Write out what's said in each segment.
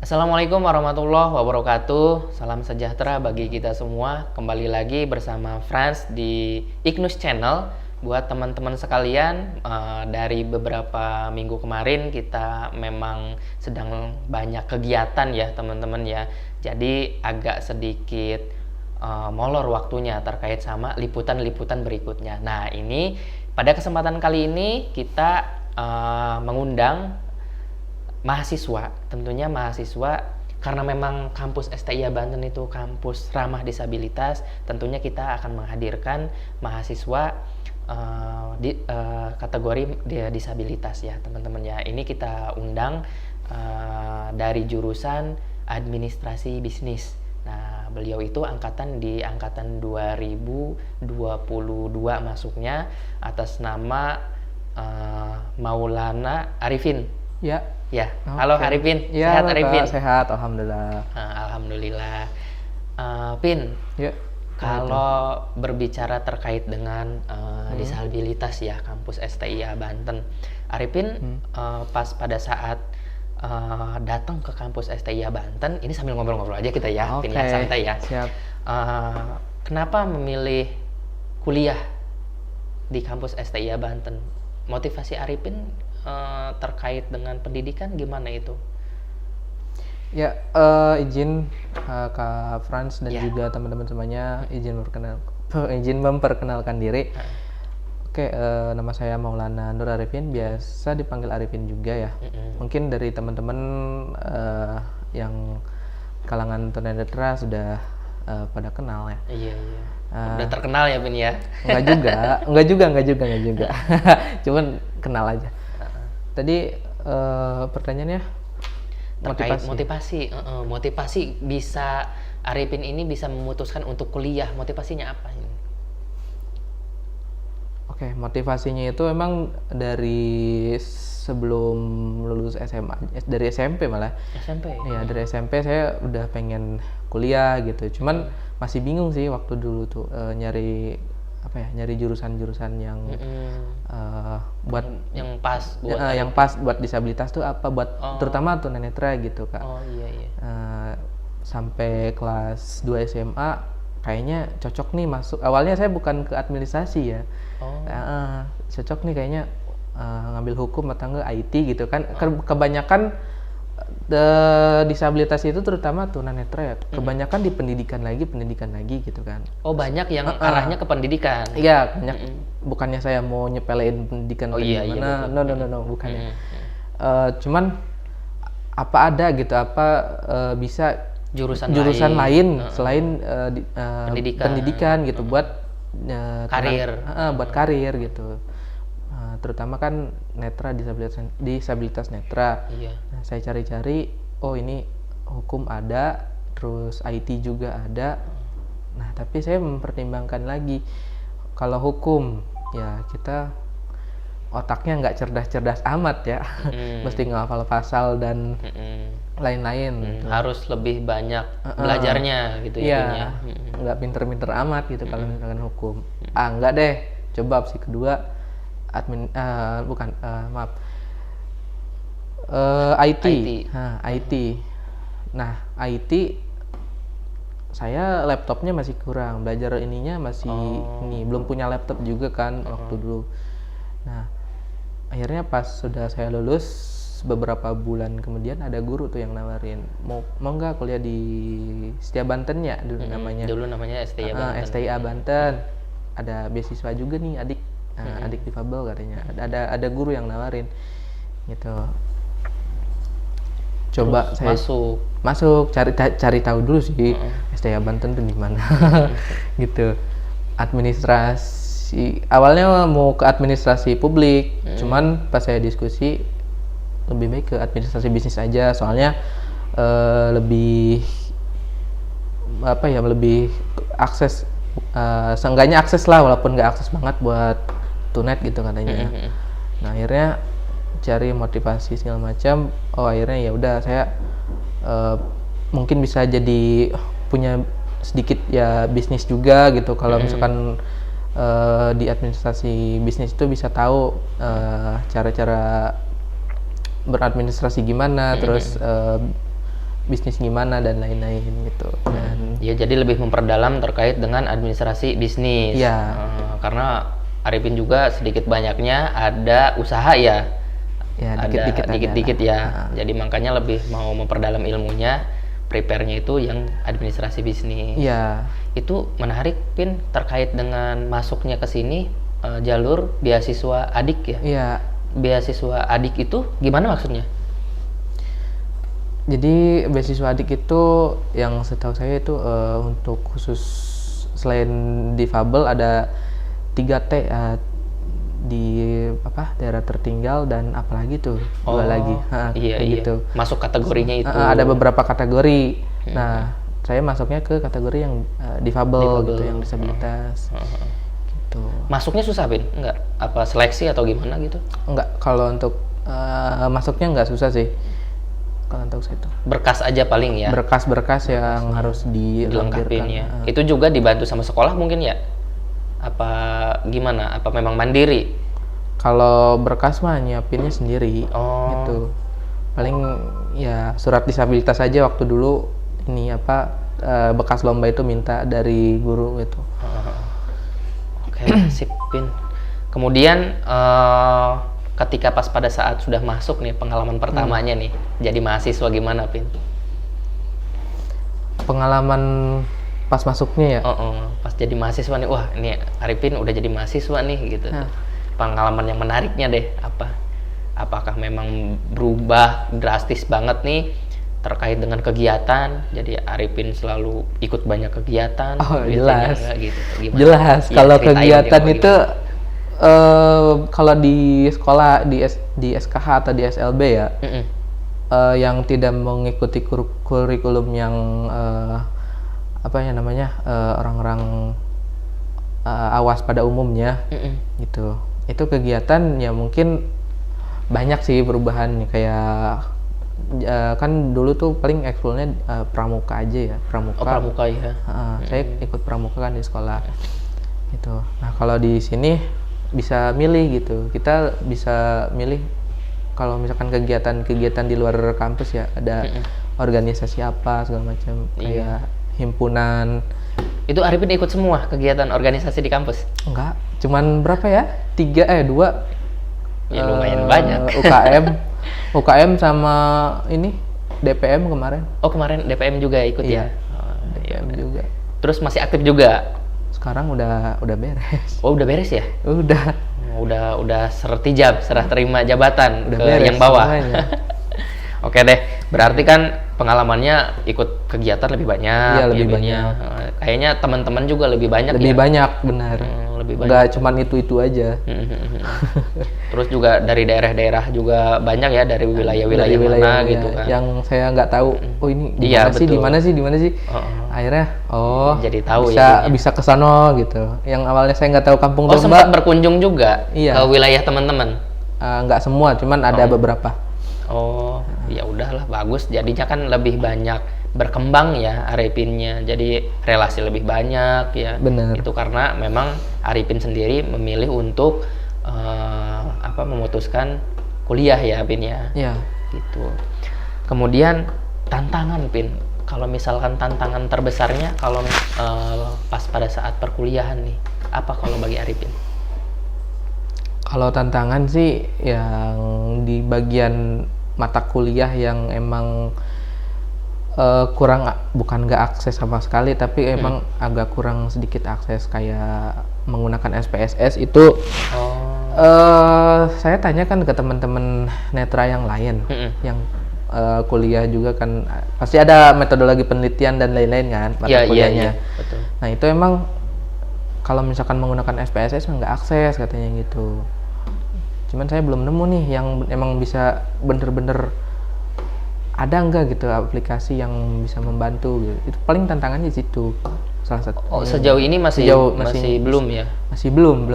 Assalamualaikum warahmatullahi wabarakatuh. Salam sejahtera bagi kita semua. Kembali lagi bersama Franz di Ignus Channel. Buat teman-teman sekalian, dari beberapa minggu kemarin kita memang sedang banyak kegiatan ya teman-teman ya. Jadi agak sedikit molor waktunya terkait sama liputan-liputan berikutnya. Nah, ini pada kesempatan kali ini kita mengundang mahasiswa, tentunya mahasiswa, karena memang kampus STIA Banten itu kampus ramah disabilitas. Tentunya kita akan menghadirkan mahasiswa di kategori disabilitas ya teman-teman ya. Ini kita undang dari jurusan administrasi bisnis. Nah, beliau itu angkatan 2022 masuknya, atas nama Maulana Arifin. Ya. Ya, halo Arifin. Ya, Sehat Arifin? Sehat, alhamdulillah. Alhamdulillah. Pin, Ya. kalau berbicara terkait dengan disabilitas ya, kampus STIA Banten, Arifin pas pada saat datang ke kampus STIA Banten, ini sambil ngobrol-ngobrol aja kita ya, Pin ya, santai ya. Siap. Kenapa memilih kuliah di kampus STIA Banten? Motivasi Arifin terkait dengan pendidikan gimana itu? Ya, izin Kak Franz dan juga teman-teman semuanya izin memperkenalkan diri. Oke, nama saya Maulana Nur Arifin, biasa dipanggil Arifin juga ya. Mungkin dari teman-teman yang kalangan tunanetra sudah pada kenal ya. Iya. Udah terkenal ya, Pin ya? Enggak juga. Cuman kenal aja. Tadi pertanyaannya motivasi bisa Arifin ini bisa memutuskan untuk kuliah, motivasinya apa ini? Oke, motivasinya itu emang dari sebelum lulus SMA, dari SMP malah. SMP? Iya, dari SMP saya udah pengen kuliah gitu. Cuman masih bingung sih waktu dulu tuh nyari jurusan-jurusan yang buat yang pas buat disabilitas tuh apa, buat terutama tunanetra gitu Kak. Iya. Sampai kelas 2 SMA kayaknya cocok nih masuk. Awalnya saya bukan ke administrasi ya. Cocok nih kayaknya ngambil hukum atau enggak IT gitu kan. Kebanyakan disabilitas itu terutama tunanetra ya. Kebanyakan di pendidikan lagi gitu kan. Oh, banyak yang arahnya ke pendidikan. Iya, banyak. Bukannya saya mau nyepelein pendidikan Iya, no, bukannya. Cuman apa ada gitu, bisa jurusan lain selain pendidikan gitu buat karir. Buat karir gitu. Terutama kan netra, disabilitas netra. Iya. Nah, saya cari-cari, oh ini hukum ada, terus IT juga ada. Nah, tapi saya mempertimbangkan lagi, kalau hukum ya kita otaknya nggak cerdas-cerdas amat ya. Mesti ngehafal pasal dan lain-lain. Harus lebih banyak belajarnya gitu ya. Nggak pinter-pinter amat gitu kalau misalkan hukum. Nggak deh, coba opsi kedua IT. IT. Nah, IT saya laptopnya masih kurang, belajar ininya masih belum punya laptop juga kan waktu dulu. Nah, akhirnya pas sudah saya lulus beberapa bulan kemudian ada guru tuh yang nawarin, mau nggak kuliah di STIA Banten ya dulu namanya. Dulu namanya STIA Banten. STIA Banten. Ada beasiswa juga nih adik difabel katanya. Ada guru yang nawarin gitu. Coba terus saya masuk cari tahu dulu sih STIA Banten tuh di mana. Gitu. Administrasi, awalnya mau ke administrasi publik, cuman pas saya diskusi lebih baik ke administrasi bisnis aja, soalnya lebih lebih akses, seenggaknya akses lah, walaupun nggak akses banget buat tunet gitu katanya. Nah, akhirnya cari motivasi segala macam. Akhirnya ya udah saya mungkin bisa jadi punya sedikit ya bisnis juga gitu. Kalau misalkan di administrasi bisnis itu bisa tahu cara-cara beradministrasi gimana, terus bisnis gimana dan lain-lain gitu. Dan Ya jadi lebih memperdalam terkait dengan administrasi bisnis. Iya. Karena Arifin juga sedikit banyaknya ada usaha ya. ya Ada dikit-dikit ya. lah. Jadi makanya lebih mau memperdalam ilmunya, prepare-nya itu yang administrasi bisnis. Iya. Itu menarik Pin terkait dengan masuknya ke sini jalur beasiswa adik ya. Iya. Beasiswa adik itu gimana maksudnya? Jadi beasiswa adik itu yang setahu saya itu untuk khusus selain difabel ada 3T di daerah tertinggal dan apalagi tuh dua lagi. Iya, kayak iya. gitu. Masuk kategorinya itu. Ada beberapa kategori. Nah, saya masuknya ke kategori yang difabel gitu, yang disabilitas. Gitu. Masuknya susah Pin? Enggak? Apa seleksi atau gimana gitu? Enggak, kalau untuk masuknya nggak susah sih. Kalau untuk situ. Berkas aja paling ya. Berkas-berkas yang harus dilengkapin dilampirkan. ya. Itu juga dibantu sama sekolah mungkin ya? Apa gimana? Apa memang mandiri? Kalau berkas mah nyiapinnya sendiri. Oh. Gitu. Paling ya surat disabilitas aja waktu dulu ini bekas lomba itu minta dari guru gitu. Oke, sip Pin. Kemudian ketika pas pada saat sudah masuk nih pengalaman pertamanya nih jadi mahasiswa gimana Pin? Pengalaman pas masuknya ya. Pas jadi mahasiswa nih, wah ini Arifin udah jadi mahasiswa nih gitu. Pengalaman yang menariknya deh apa? Apakah memang berubah drastis banget nih terkait dengan kegiatan? Jadi Arifin selalu ikut banyak kegiatan. Oh jelas. Gitu. Gimana? Jelas. Ya, Kalau ceritain kegiatan deh, itu kalau di sekolah di SKH atau di SLB ya, yang tidak mengikuti kurikulum yang orang-orang awas pada umumnya, gitu. Itu kegiatan ya mungkin banyak sih perubahannya, kayak kan dulu tuh paling ekskulnya pramuka aja ya, pramuka. Oh, pramuka ya. Saya ikut pramuka kan di sekolah. Gitu. Nah kalau di sini bisa milih gitu, kita bisa milih kalau misalkan kegiatan di luar kampus ya, ada organisasi apa segala macam, kayak himpunan. Itu Arifin ikut semua kegiatan organisasi di kampus? Enggak, cuman berapa ya? 2 ya lumayan banyak. UKM sama ini DPM kemarin. Oh kemarin DPM juga ikut ya? DPM juga. Terus masih aktif juga? Sekarang udah beres. Oh udah beres ya? Udah serah terima jabatan udah ke beres yang bawah. Oke deh, berarti kan pengalamannya ikut kegiatan lebih banyak. Iya lebih banyak. Kayaknya teman-teman juga lebih banyak. Lebih banyak benar. Lebih banyak. Nggak cuman itu aja. Terus juga dari daerah-daerah juga banyak ya, dari wilayah-wilayah mana gitu kan. Yang saya nggak tahu. Oh ini di mana sih? Akhirnya jadi tahu bisa ke sono gitu. Yang awalnya saya nggak tahu Kampung Domba. Sempat berkunjung juga ke wilayah teman-teman? Nggak semua, cuman ada beberapa. Oh, ya udahlah bagus. Jadinya kan lebih banyak berkembang ya Arifin-nya. Jadi relasi lebih banyak ya. Bener. Itu karena memang Arifin sendiri memilih untuk memutuskan kuliah ya Pin ya. Iya. Gitu. Kemudian tantangan Pin. Kalau misalkan tantangan terbesarnya kalau pas pada saat perkuliahan nih, apa kalau bagi Arifin? Kalau tantangan sih yang di bagian mata kuliah yang emang bukan nggak akses sama sekali, tapi emang agak kurang sedikit akses, kayak menggunakan SPSS itu. Saya tanyakan ke teman-teman netra yang lain yang kuliah juga kan pasti ada metodologi penelitian dan lain-lain kan mata kuliahnya. Iya, betul. Nah itu emang kalau misalkan menggunakan SPSS nggak akses katanya gitu. Cuman saya belum nemu nih yang emang bisa bener-bener ada nggak gitu aplikasi yang bisa membantu gitu. Itu paling tantangannya di situ salah satu. Sejauh ini masih belum ya? Masih belum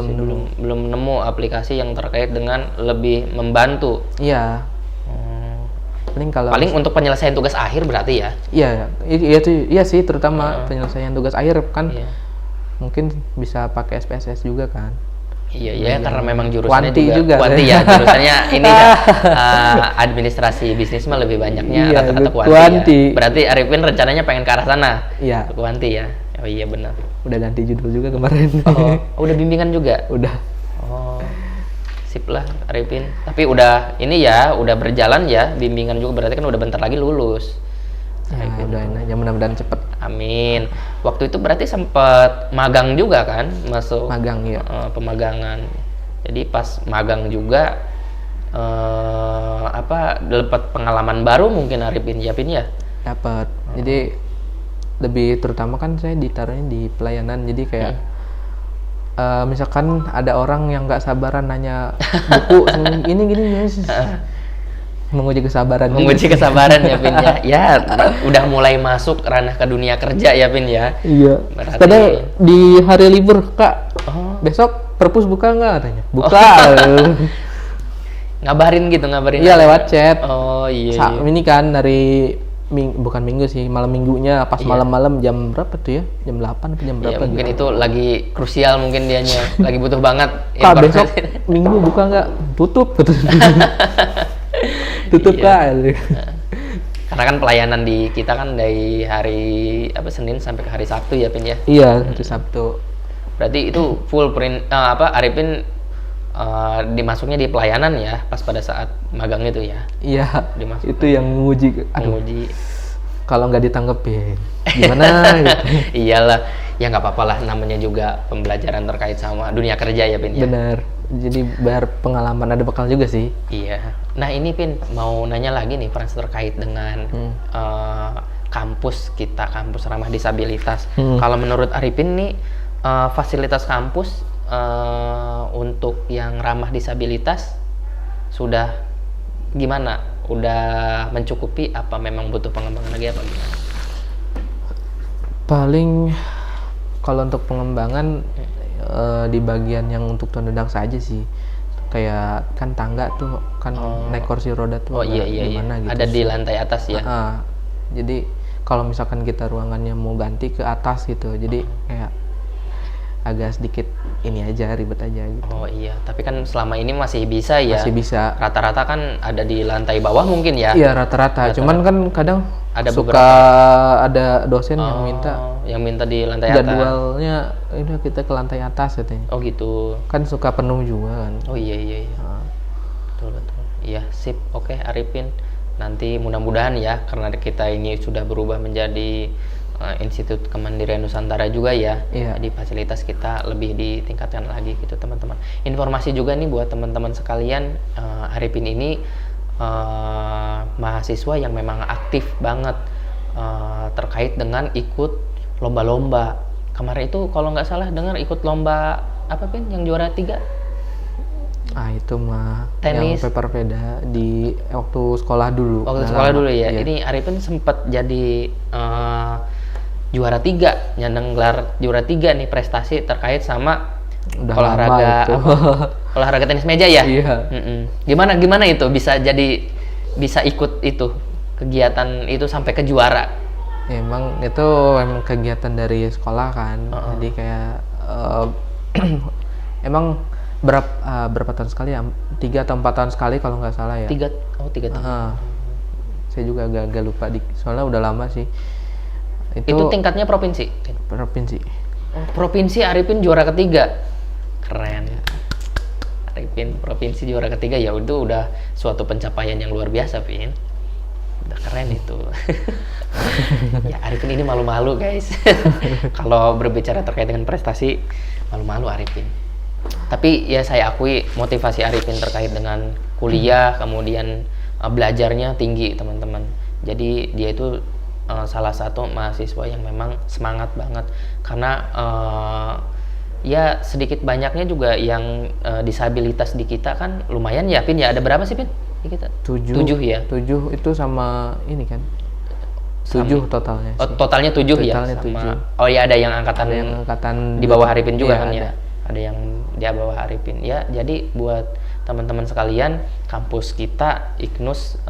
nemu aplikasi yang terkait dengan lebih membantu. Iya. Paling untuk penyelesaian tugas akhir berarti ya? Iya sih, terutama penyelesaian tugas akhir kan. Mungkin bisa pakai SPSS juga kan. Iya ya, karena memang jurusannya Kuanti juga kuanti ya, jurusannya ini ya, administrasi bisnis mah lebih banyaknya Iya, rata-rata kuanti, kuanti. ya. Berarti Arifin rencananya pengen ke arah sana. Iya. Kuanti ya. Oh iya benar. Udah ganti judul juga kemarin. Oh, udah bimbingan juga. Udah. Oh. Sip lah Arifin. Tapi udah ini ya, udah berjalan ya bimbingan juga, berarti kan udah bentar lagi lulus. Ya, doain aja mudah-mudahan cepet. Amin. Waktu itu berarti sempat magang juga kan, masuk Magang ya. pemagangan. Jadi pas magang juga dapat pengalaman baru mungkin Arifin ya Pin ya. Dapat. Jadi lebih terutama kan saya ditaruhnya di pelayanan. Jadi kayak misalkan ada orang yang nggak sabaran nanya buku ini gini guys. Menguji kesabaran. Menguji kesabaran ya Pin ya. Ya udah mulai masuk ranah ke dunia kerja ya Pin ya. Iya. Berarti... Kadang di hari libur Kak, besok perpus buka nggak katanya? Buka. Ngabarin gitu, ngabarin. Iya lewat chat. Oh iya. Ini kan dari bukan minggu sih, malam minggunya pas malam-malam jam berapa tuh ya? Jam 8 atau jam berapa mungkin gitu. itu lagi krusial mungkin dianya, lagi butuh banget. Kak besok minggu buka nggak? Tutup. Tutup Kak. Karena kan pelayanan di kita kan dari hari Senin sampai ke hari Sabtu ya Pin ya. Iya, itu Sabtu. Berarti itu full Arifin dimasuknya di pelayanan ya pas pada saat magang itu ya. Iya. Dimasuk. Itu yang menguji. Menguji. Kalau nggak ditanggepin gimana gitu. Iyalah, ya nggak apa-apa lah, namanya juga pembelajaran terkait sama dunia kerja ya Pin ya. Bener. Jadi biar pengalaman ada bekal juga sih. Iya. Nah ini Pin mau nanya lagi nih Frans terkait dengan kampus kita, kampus ramah disabilitas. Kalau menurut Arifin nih fasilitas kampus untuk yang ramah disabilitas sudah gimana? Udah mencukupi apa memang butuh pengembangan lagi apa gimana? Paling kalau untuk pengembangan di bagian yang untuk tunadang saja sih, kayak kan tangga tuh kan naik kursi roda tuh gimana gitu. Ada di lantai atas ya. Jadi kalau misalkan kita ruangannya mau ganti ke atas gitu, jadi kayak agak sedikit ini aja, ribet aja gitu. Oh iya, tapi kan selama ini masih bisa ya. Masih bisa. Rata-rata kan ada di lantai bawah mungkin ya. Iya rata-rata. Cuman kan kadang ada suka ada dosen yang minta di lantai atas. Jadwalnya udah kita ke lantai atas katanya. Oh gitu. Kan suka penuh juga kan. Oh iya. Betul. Iya, sip. Oke, Arifin. Nanti mudah-mudahan ya, karena kita ini sudah berubah menjadi Institut Kemandirian Nusantara juga ya. Iya. Jadi fasilitas kita lebih ditingkatkan lagi gitu teman-teman. Informasi juga nih buat teman-teman sekalian, Arifin ini mahasiswa yang memang aktif banget terkait dengan ikut lomba-lomba. Kemarin itu kalau nggak salah dengar ikut lomba apa Pin yang juara 3? Itu mah tenis. Yang paper beda di waktu sekolah dulu. Waktu sekolah dulu ya. Iya. Ini Arifin sempat jadi juara 3, nyandang gelar juara 3 nih, prestasi terkait sama olahraga tenis meja ya. Iya. Gimana itu bisa ikut itu kegiatan itu sampai ke juara? Emang itu kegiatan dari sekolah kan. Jadi kayak emang berapa tahun sekali ya? 3 atau 4 tahun sekali kalau nggak salah ya. 3 tahun. Saya juga agak lupa soalnya udah lama sih. Itu tingkatnya provinsi? Provinsi. Provinsi Arifin juara ketiga. Keren. Arifin provinsi juara ketiga, ya itu udah suatu pencapaian yang luar biasa, Pin. Udah keren itu. Ya Arifin ini malu-malu guys. Kalau berbicara terkait dengan prestasi, malu-malu Arifin. Tapi ya saya akui motivasi Arifin terkait dengan kuliah, kemudian belajarnya tinggi teman-teman. Jadi dia itu salah satu mahasiswa yang memang semangat banget, karena ya sedikit banyaknya juga yang disabilitas di kita kan lumayan ya Pin ya. Ada berapa sih Pin di kita? 7 ya? 7 itu sama ini kan 7 totalnya sih. Totalnya 7 ya? Sama, 7. Oh ya ada yang angkatan di bawah Arifin juga kan ya? Ada yang di bawah Arifin ya. Jadi buat teman-teman sekalian, kampus kita IKNUS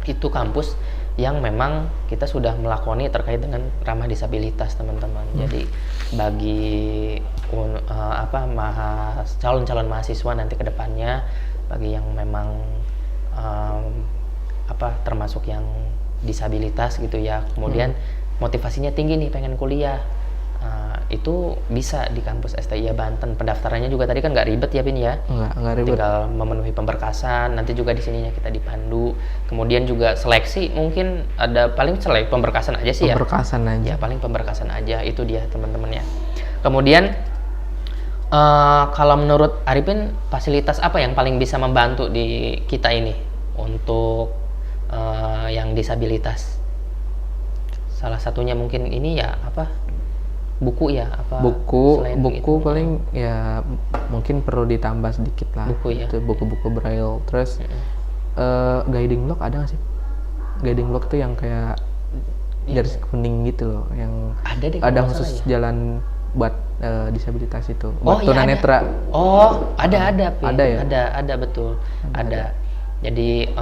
itu kampus yang memang kita sudah melakoni terkait dengan ramah disabilitas, teman-teman. Jadi bagi calon-calon mahasiswa nanti ke depannya, bagi yang memang termasuk yang disabilitas gitu ya, kemudian motivasinya tinggi nih pengen kuliah, itu bisa di kampus STIA Banten. Pendaftarannya juga tadi kan nggak ribet ya, Pin ya? Nggak ribet. Tinggal memenuhi pemberkasan, nanti juga di sininya kita dipandu. Kemudian juga seleksi, mungkin ada paling pemberkasan aja sih. Pemberkasan aja. Ya paling pemberkasan aja, itu dia teman-teman ya. Kemudian kalau menurut Arifin, fasilitas apa yang paling bisa membantu di kita ini untuk yang disabilitas? Salah satunya mungkin ini ya buku ya, buku itu? Paling ya mungkin perlu ditambah sedikit lah, buku ya, itu buku-buku braille. Terus guiding block ada nggak sih? Guiding block tuh yang kayak garis kuning gitu loh, yang ada khusus ya? Jalan buat disabilitas itu, buat tunanetra. Ada Pin. Ada ya, ada betul, ada. Jadi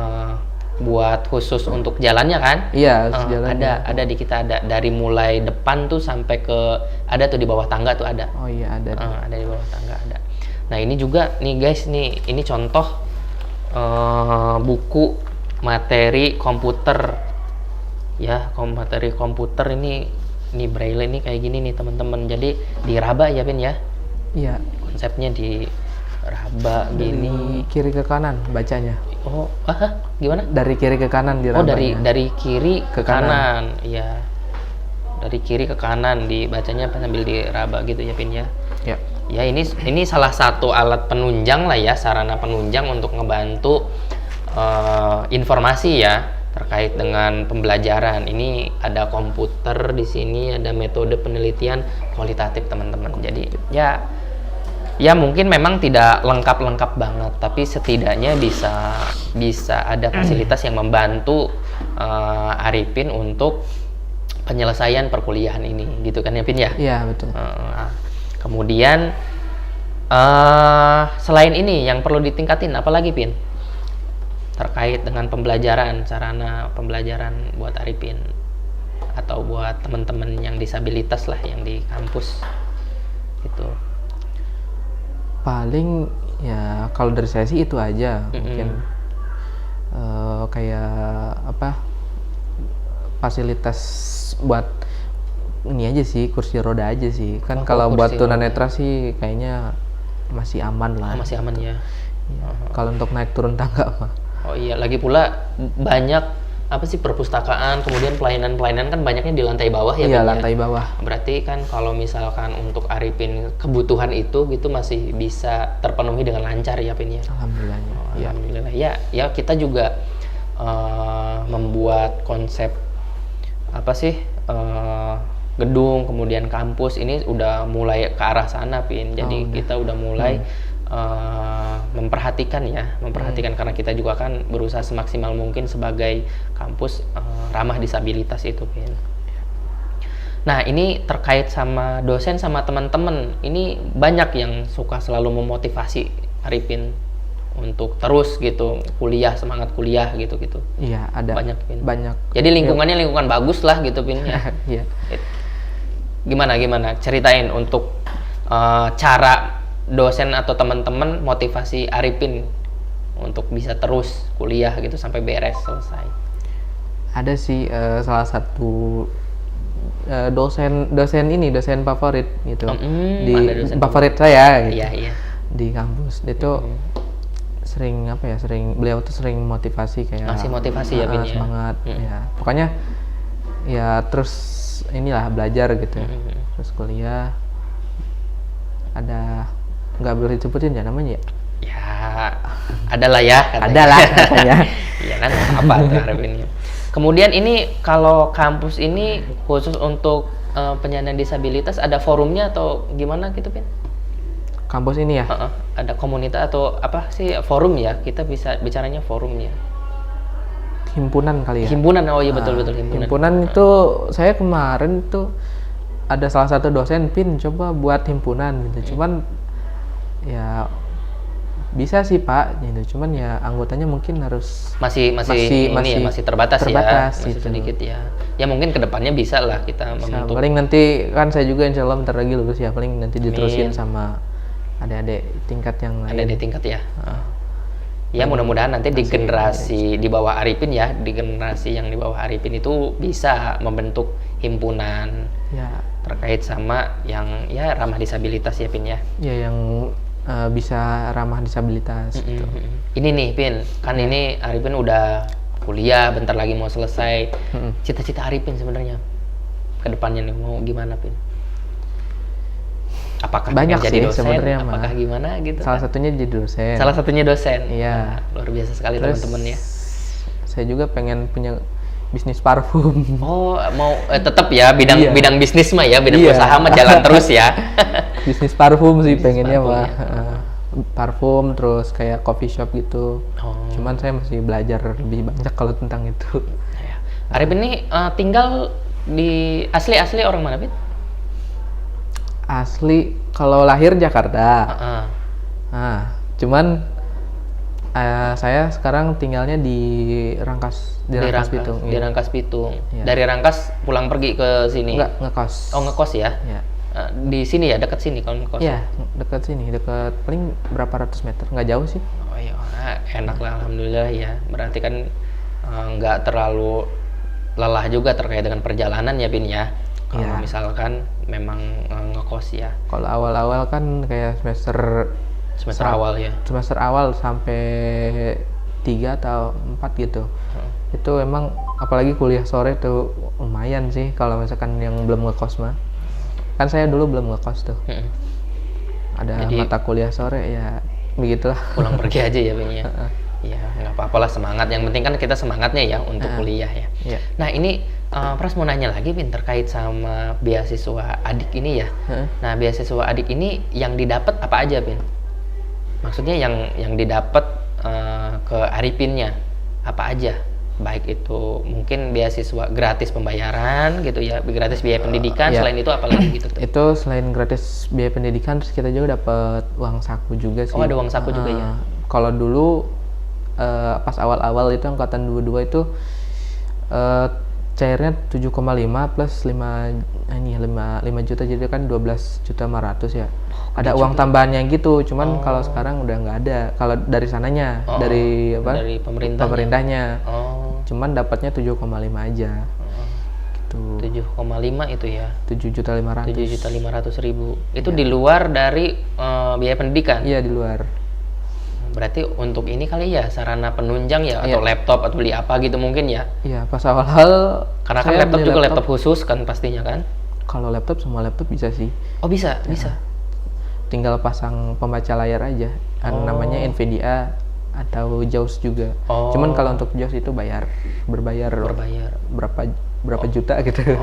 buat khusus untuk jalannya kan? Iya, jalannya. Ada di kita, ada dari mulai depan tuh sampai ke, ada tuh di bawah tangga tuh ada. Oh iya, ada. Ada di bawah tangga ada. Nah ini juga nih guys, ini contoh buku materi komputer ya, materi komputer ini braille ini kayak gini nih teman-teman. Jadi diraba ya, Pin ya? Iya. Konsepnya diraba gini. Kiri ke kanan bacanya. Gimana? Dari kiri ke kanan dirabanya. Dari kiri ke kanan. Iya. Dari kiri ke kanan dibacanya sambil diraba gitu ya, Pin ya. Ya. Ya ini salah satu alat penunjang lah ya, sarana penunjang untuk ngebantu informasi ya terkait dengan pembelajaran. Ini ada komputer di sini, ada metode penelitian kualitatif teman-teman. Jadi ya mungkin memang tidak lengkap banget, tapi setidaknya bisa ada fasilitas yang membantu Arifin untuk penyelesaian perkuliahan ini, gitu kan ya, Pin ya? Iya, betul. Kemudian selain ini yang perlu ditingkatin apalagi, Pin? Terkait dengan pembelajaran, sarana pembelajaran buat Arifin atau buat teman-teman yang disabilitas lah yang di kampus gitu. Paling ya kalau dari saya sih itu aja. Mungkin kayak fasilitas buat ini aja sih, kursi roda aja sih kan. Kalau buat tunanetra sih kayaknya masih aman lah. Masih aman ya. Kalau untuk naik turun tangga mah. Oh iya, lagi pula banyak perpustakaan, kemudian pelayanan kan banyaknya di lantai bawah ya. Iya, lantai bawah. Berarti kan kalau misalkan untuk Arifin kebutuhan itu gitu masih bisa terpenuhi dengan lancar ya, Pin ya. Alhamdulillah. Alhamdulillah. Ya kita juga membuat konsep gedung kemudian kampus ini udah mulai ke arah sana, Pin. Jadi kita udah mulai memperhatikan karena kita juga kan berusaha semaksimal mungkin sebagai kampus ramah disabilitas itu, Pin. Nah ini terkait sama dosen sama teman-teman, ini banyak yang suka selalu memotivasi Arifin untuk terus gitu semangat kuliah gitu. Iya, ada banyak. Jadi lingkungannya lingkungan bagus lah gitu, Pin ya. Iya. Gimana ceritain untuk cara dosen atau teman-teman motivasi Arifin untuk bisa terus kuliah gitu sampai beres selesai. Ada sih salah satu dosen favorit gitu. Favorit saya gitu. Iya. Di kampus. Dia tuh beliau tuh sering motivasi kayak ngasih motivasi ya, Pin ya. Semangat ya. Pokoknya ya terus inilah belajar gitu. Terus kuliah ada, nggak boleh disebutin ya namanya ya? Ya, adalah ya. Adalah katanya. Iya kan, apa tuh Arifin. Kemudian ini kalau kampus ini khusus untuk penyandang disabilitas ada forumnya atau gimana gitu, Pin? Kampus ini ya? Ada komunitas atau forum ya? Kita bisa bicaranya forum ya. Himpunan kali ya? Himpunan, oh iya betul himpunan. Himpunan itu saya kemarin tuh ada salah satu dosen, Pin coba buat himpunan gitu. Cuman ya Bisa sih Pak, gitu. Cuman ya anggotanya mungkin harus masih terbatas ya, masih gitu. sedikit ya. Ya mungkin kedepannya bisa lah kita membentuk. Paling nanti kan saya juga insya Allah bentar lagi lulus ya, paling nanti diterusin sama adik-adik tingkat yang lain. Adik-adik tingkat ya. Ya mudah-mudahan nanti di generasi di bawah Arifin ya, di generasi yang di bawah Arifin itu bisa membentuk himpunan ya terkait sama yang ya ramah disabilitas ya Pin ya. Ya yang bisa ramah disabilitas gitu. Ini nih Pin, kan ini Arifin udah kuliah, bentar lagi mau selesai. Cita-cita Arifin sebenarnya ke depannya nih mau gimana Pin? Apakah banyak jadi sih dosen, sebenarnya apakah gimana gitu? Salah satunya jadi dosen. Salah satunya dosen. Iya. Nah, luar biasa sekali teman-teman ya. Saya juga pengen punya bisnis parfum. Oh, mau tetap ya bidang bisnis mah ya, bidang usaha mah jalan terus ya. Bisnis parfum sih pengennya parfum, mah. Parfum terus kayak coffee shop gitu. Cuman saya masih belajar lebih banyak kalau tentang itu. Ya. Arifin ini tinggal di asli orang mana, Pin? Asli kalau lahir Jakarta. Cuman saya sekarang tinggalnya di Rangkas Bitung. Di Rangkas Bitung. Ya. Dari Rangkas pulang pergi ke sini. Enggak, ngekos. Oh, ngekos ya? Ya. Di sini ya, dekat sini kalau ngekos. Iya, dekat sini, dekat paling berapa ratus meter, nggak jauh sih. Oh iya, enak lah alhamdulillah ya. Berarti kan nggak terlalu lelah juga terkait dengan perjalanan ya, Bin ya. Kalau misalkan memang ngekos ya. Kalau awal-awal kan kayak semester awal ya. Semester awal sampai 3 atau 4 gitu. Itu emang apalagi kuliah sore tuh lumayan sih kalau misalkan yang belum ngekos mah. Kan saya dulu belum ngekos tuh. Ada jadi, mata kuliah sore ya begitulah. Pulang pergi aja ya Bin ya. Ya nggak apa-apa lah, semangat. Yang penting kan kita semangatnya ya untuk kuliah ya. Nah ini Pras mau nanya lagi Bin terkait sama beasiswa adik ini ya. Nah beasiswa adik ini yang didapat apa aja Bin? Maksudnya yang didapat ke Arifin-nya apa aja? Baik itu mungkin beasiswa gratis pembayaran gitu ya, gratis biaya pendidikan, selain itu apa lagi gitu tuh? Itu selain gratis biaya pendidikan terus kita juga dapat uang saku juga sih. Oh ada uang saku juga ya? Kalau dulu pas awal-awal itu angkatan 22 itu cairnya 7,5 plus 5 juta, jadi kan 12.500.000 ya. Ada uang tambahannya gitu, cuman kalau sekarang udah nggak ada. Kalau dari sananya, dari pemerintahnya. Cuman dapatnya 7,5 aja. Gitu. 7,5 itu ya? 7.500.000. Itu di luar dari biaya pendidikan? Iya, di luar. Berarti untuk ini kali ya sarana penunjang ya, atau laptop atau beli apa gitu mungkin ya? Iya, pas awal-awal. Karena kan laptop juga laptop khusus kan pastinya kan? Kalau laptop semua laptop bisa sih. Oh bisa, bisa. Tinggal pasang pembaca layar aja. Namanya NVDA atau JAWS juga. Cuman kalau untuk JAWS itu berbayar. Berapa juta gitu.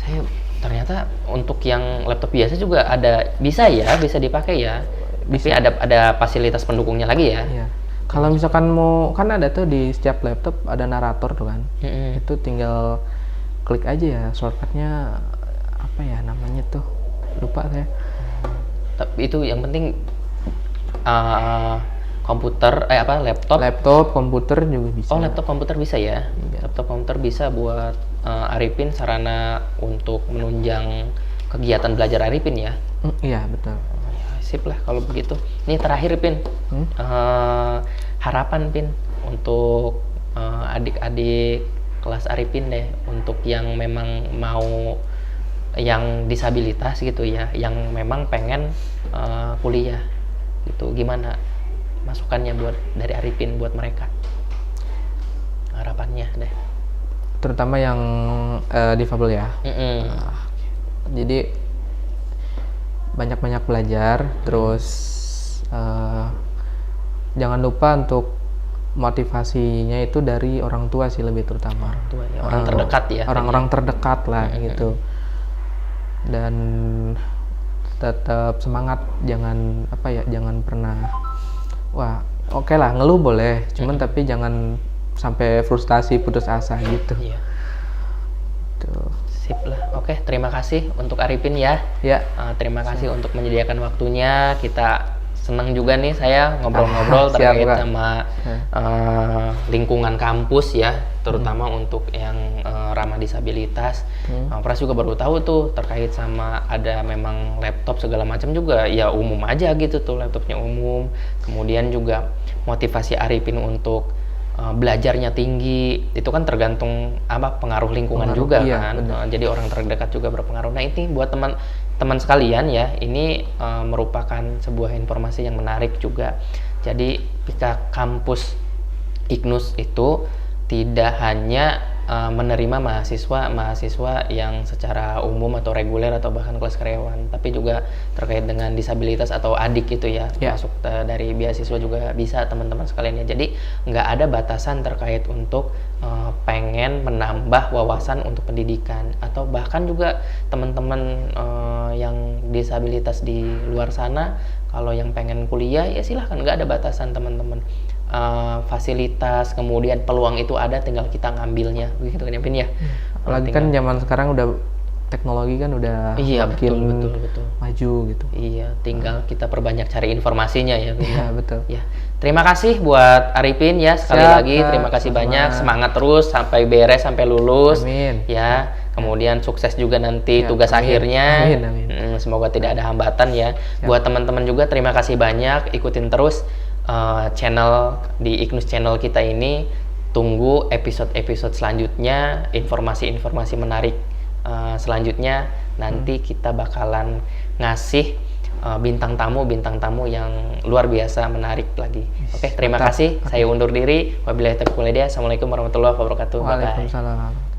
Saya ternyata untuk yang laptop biasa juga bisa dipakai ya. Bisa. Tapi ada fasilitas pendukungnya lagi ya. Iya. Kalau misalkan kan ada tuh di setiap laptop ada narator tuh kan. Itu tinggal klik aja ya, shortcutnya apa ya namanya tuh, lupa saya. Tapi itu yang penting komputer laptop komputer juga bisa. Oh laptop komputer bisa ya. Laptop komputer bisa buat Arifin sarana untuk menunjang kegiatan belajar Arifin ya. Iya betul. Sip lah kalau begitu. Ini terakhir Pin, harapan Pin untuk adik-adik kelas Arifin deh, untuk yang memang mau yang disabilitas gitu ya, yang memang pengen kuliah gitu, gimana masukannya buat dari Arifin buat mereka, harapannya deh, terutama yang difabel ya. Jadi banyak-banyak belajar, terus jangan lupa untuk motivasinya itu dari orang tua sih, lebih terutama orang tua ya, orang terdekat ya, orang-orang terdekat lah gitu. Dan tetap semangat, jangan pernah oke lah ngeluh boleh, cuman tapi jangan sampai frustasi, putus asa gitu. Tuh. Sip lah. Oke, terima kasih untuk Arifin ya. Ya. Terima kasih untuk menyediakan waktunya. Kita senang juga nih saya ngobrol-ngobrol Siap, terkait Kak. sama lingkungan kampus ya, terutama untuk yang ramah disabilitas. Pras juga baru tahu tuh terkait sama ada memang laptop segala macam juga ya umum aja gitu tuh, laptopnya umum. Kemudian juga motivasi Arifin untuk belajarnya tinggi, itu kan tergantung pengaruh lingkungan juga iya, kan. Jadi orang terdekat juga berpengaruh. Nah ini buat teman sekalian ya, ini merupakan sebuah informasi yang menarik juga. Jadi ketika kampus IKNUS itu tidak hanya menerima mahasiswa yang secara umum atau reguler atau bahkan kelas karyawan, tapi juga terkait dengan disabilitas atau adik gitu ya, masuk dari beasiswa juga bisa teman-teman sekalian ya. Jadi nggak ada batasan terkait untuk pengen menambah wawasan untuk pendidikan, atau bahkan juga teman-teman yang disabilitas di luar sana kalau yang pengen kuliah ya silahkan, nggak ada batasan teman-teman. Fasilitas kemudian peluang itu ada, tinggal kita ngambilnya begitu kan ya Pin ya. Apalagi kan zaman sekarang udah teknologi kan udah makin betul maju gitu. Iya, tinggal kita perbanyak cari informasinya ya Pin. Iya betul Ya, terima kasih buat Arifin ya sekali lagi, terima kasih banyak, semangat terus sampai beres, sampai lulus. Amin. Ya, kemudian sukses juga nanti tugas akhirnya. Amin. Semoga tidak ada hambatan ya. Buat teman-teman juga terima kasih banyak, ikutin terus channel di IKNUS channel kita ini. Tunggu episode-episode selanjutnya, informasi-informasi menarik selanjutnya. Nanti kita bakalan ngasih bintang tamu yang luar biasa menarik lagi. Oke, terima kasih. Saya undur diri. Wabillahi taufiq wal hidayah. Assalamualaikum warahmatullahi wabarakatuh. Waalaikumsalam.